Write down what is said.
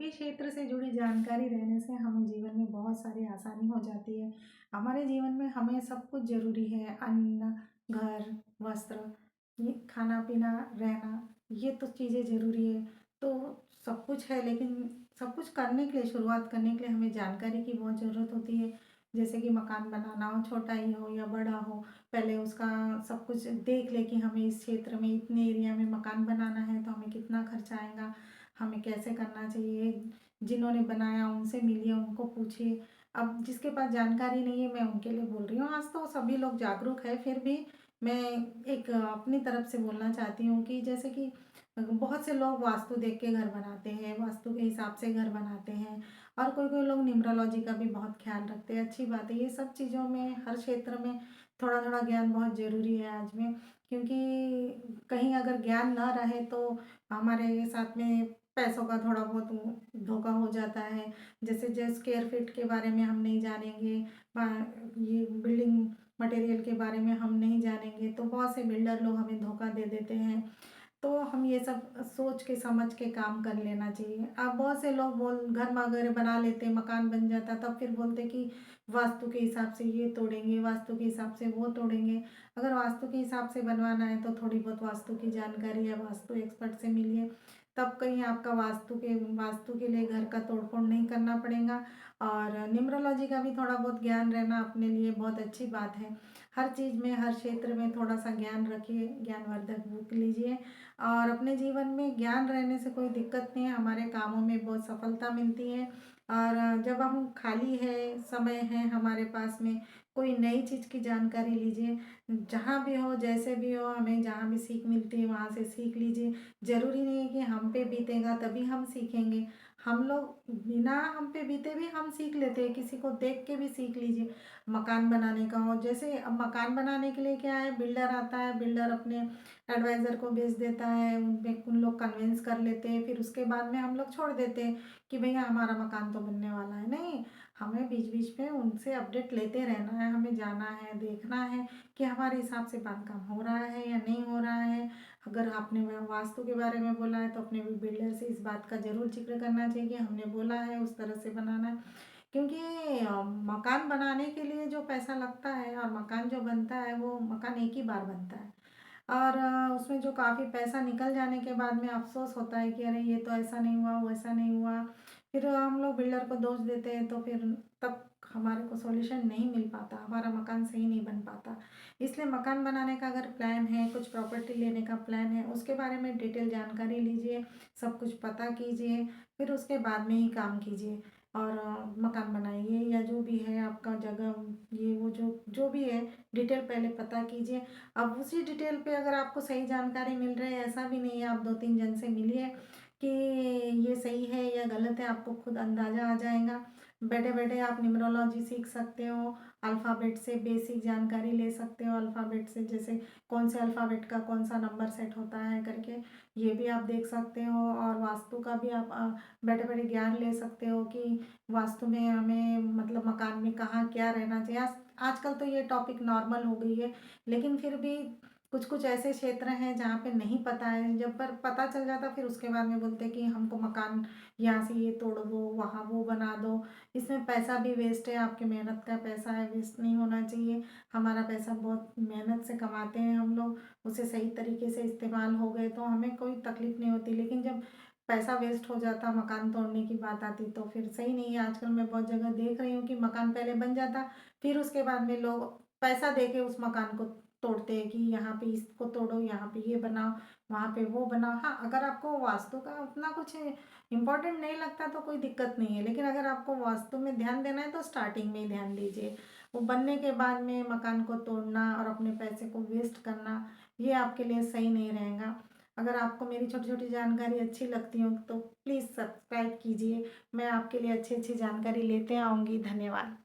सभी क्षेत्र से जुड़ी जानकारी रहने से हमें जीवन में बहुत सारी आसानी हो जाती है। हमारे जीवन में हमें सब कुछ ज़रूरी है, अन्न, घर, वस्त्र, ये खाना-पीना, रहना, ये तो चीज़ें ज़रूरी है। तो सब कुछ है, लेकिन सब कुछ करने के लिए, शुरुआत करने के लिए हमें जानकारी की बहुत ज़रूरत होती है। जैसे कि मकान बनाना हो, छोटा ही हो या बड़ा हो, पहले उसका सब कुछ देख लें कि हमें इस क्षेत्र में, इतने एरिया में मकान बनाना है तो हमें कितना खर्चा आएगा, हमें कैसे करना चाहिए। जिन्होंने बनाया उनसे मिलिए, उनको पूछिए। अब जिसके पास जानकारी नहीं है, मैं उनके लिए बोल रही हूँ। आज तो सभी लोग जागरूक है, फिर भी मैं एक अपनी तरफ से बोलना चाहती हूँ कि जैसे कि बहुत से लोग वास्तु देख के घर बनाते हैं, वास्तु के हिसाब से घर बनाते हैं, और कोई कोई लोग न्यूमरोलॉजी का भी बहुत ख्याल रखते हैं। अच्छी बात है, ये सब चीज़ों में, हर क्षेत्र में थोड़ा थोड़ा ज्ञान बहुत ज़रूरी है आज में, क्योंकि कहीं अगर ज्ञान ना रहे तो हमारे साथ में पैसों का थोड़ा बहुत धोखा हो जाता है। जैसे जो स्क्वायर फीट के बारे में हम नहीं जानेंगे, ये बिल्डिंग मटेरियल के बारे में हम नहीं जानेंगे, तो बहुत से बिल्डर लोग हमें धोखा दे देते हैं। तो हम ये सब सोच के समझ के काम कर लेना चाहिए। अब बहुत से लोग बोल घर वगैरह बना लेते, मकान बन जाता, तब फिर बोलते कि वास्तु के हिसाब से ये तोड़ेंगे, वास्तु के हिसाब से वो तोड़ेंगे। अगर वास्तु के हिसाब से बनवाना है तो थोड़ी बहुत वास्तु की जानकारी या वास्तु एक्सपर्ट से मिलिए, तब कहीं आपका वास्तु के लिए घर का तोड़-फोड़ नहीं करना पड़ेगा। और न्यूमरोलॉजी का भी थोड़ा बहुत ज्ञान रहना अपने लिए बहुत अच्छी बात है। हर चीज़ में, हर क्षेत्र में थोड़ा-सा ज्ञान रखिए, ज्ञानवर्धक बुक लीजिए, और अपने जीवन में ज्ञान रहने से कोई दिक्कत नहीं है, हमारे कामों में बहुत सफलता मिलती है। और जब हम खाली है, समय है हमारे पास में, कोई नई चीज़ की जानकारी लीजिए। जहाँ भी हो, जैसे भी हो, हमें जहाँ भी सीख मिलती है वहाँ से सीख लीजिए। ज़रूरी नहीं है कि हम पे बीतेगा तभी हम सीखेंगे। हम लोग बिना हम पे बीते भी हम सीख लेते हैं, किसी को देख के भी सीख लीजिए। मकान बनाने का हो, जैसे अब मकान बनाने के लिए क्या है, बिल्डर आता है, बिल्डर अपने एडवाइज़र को भेज देता है, उन लोग कन्विंस कर लेते हैं, फिर उसके बाद में हम लोग छोड़ देते हैं कि भैया हमारा मकान तो बनने वाला है। नहीं, हमें बीच-बीच में उनसे अपडेट लेते रहना है, हमें जाना है, देखना है कि हमारे हिसाब से बांधकाम हो रहा है या नहीं हो रहा है। अगर आपने वास्तु के बारे में बोला है तो अपने बिल्डर से इस बात का ज़रूर ज़िक्र करना चाहिए कि हमने बोला है उस तरह से बनाना है। क्योंकि मकान बनाने के लिए जो पैसा लगता है और मकान जो बनता है, वो मकान एक ही बार बनता है। और उसमें जो काफ़ी पैसा निकल जाने के बाद में अफ़सोस होता है कि अरे ये तो ऐसा नहीं हुआ, वैसा नहीं हुआ। फिर हम लोग बिल्डर को दोष देते हैं, तो फिर तब हमारे को सॉल्यूशन नहीं मिल पाता, हमारा मकान सही नहीं बन पाता। इसलिए मकान बनाने का अगर प्लान है, कुछ प्रॉपर्टी लेने का प्लान है, उसके बारे में डिटेल जानकारी लीजिए, सब कुछ पता कीजिए, फिर उसके बाद में ही काम कीजिए। और मकान बनाइए या जो भी है आपका जगह, ये वो जो जो भी है, डिटेल पहले पता कीजिए। अब उसी डिटेल पे अगर आपको सही जानकारी मिल रही है, ऐसा भी नहीं है, आप 2-3 जन से मिलिए कि ये सही है या गलत है, आपको खुद अंदाज़ा आ जाएगा। बैठे-बैठे आप न्यूमरोलॉजी सीख सकते हो, अल्फ़ाबेट से बेसिक जानकारी ले सकते हो, अल्फ़ाबेट से जैसे कौन से अल्फ़ाबेट का कौन-सा नंबर सेट होता है करके, ये भी आप देख सकते हो। और वास्तु का भी आप बैठे-बैठे ज्ञान ले सकते हो कि वास्तु में हमें मतलब मकान में कहाँ क्या रहना चाहिए। आजकल तो ये टॉपिक नॉर्मल हो गई है, लेकिन फिर भी कुछ-कुछ ऐसे क्षेत्र हैं जहाँ पे नहीं पता है, जब पर पता चल जाता फिर उसके बाद में बोलते हैं कि हमको मकान यहाँ से ये तोड़ दो, वहाँ वो बना दो। इसमें पैसा भी वेस्ट है, आपकी मेहनत का पैसा है, वेस्ट नहीं होना चाहिए। हमारा पैसा बहुत मेहनत से कमाते हैं हम लोग, उसे सही तरीके से इस्तेमाल हो गए तो हमें कोई तकलीफ़ नहीं होती। लेकिन जब पैसा वेस्ट हो जाता, मकान तोड़ने की बात आती, तो फिर सही नहीं है। आजकल मैं बहुत जगह देख रही हूँ कि मकान पहले बन जाता, फिर उसके बाद में लोग पैसा देके उस मकान को तोड़ते हैं कि यहाँ पे इसको तोड़ो, यहाँ पे ये बनाओ, वहाँ पे वो बनाओ। हाँ, अगर आपको वास्तु का उतना कुछ इम्पोर्टेंट नहीं लगता तो कोई दिक्कत नहीं है, लेकिन अगर आपको वास्तु में ध्यान देना है तो स्टार्टिंग में ही ध्यान दीजिए। वो बनने के बाद में मकान को तोड़ना और अपने पैसे को वेस्ट करना, ये आपके लिए सही नहीं रहेगा। अगर आपको मेरी छोटी-छोटी जानकारी अच्छी लगती हो तो प्लीज़ सब्सक्राइब कीजिए। मैं आपके लिए अच्छी-अच्छी जानकारी लेते आऊँगी। धन्यवाद।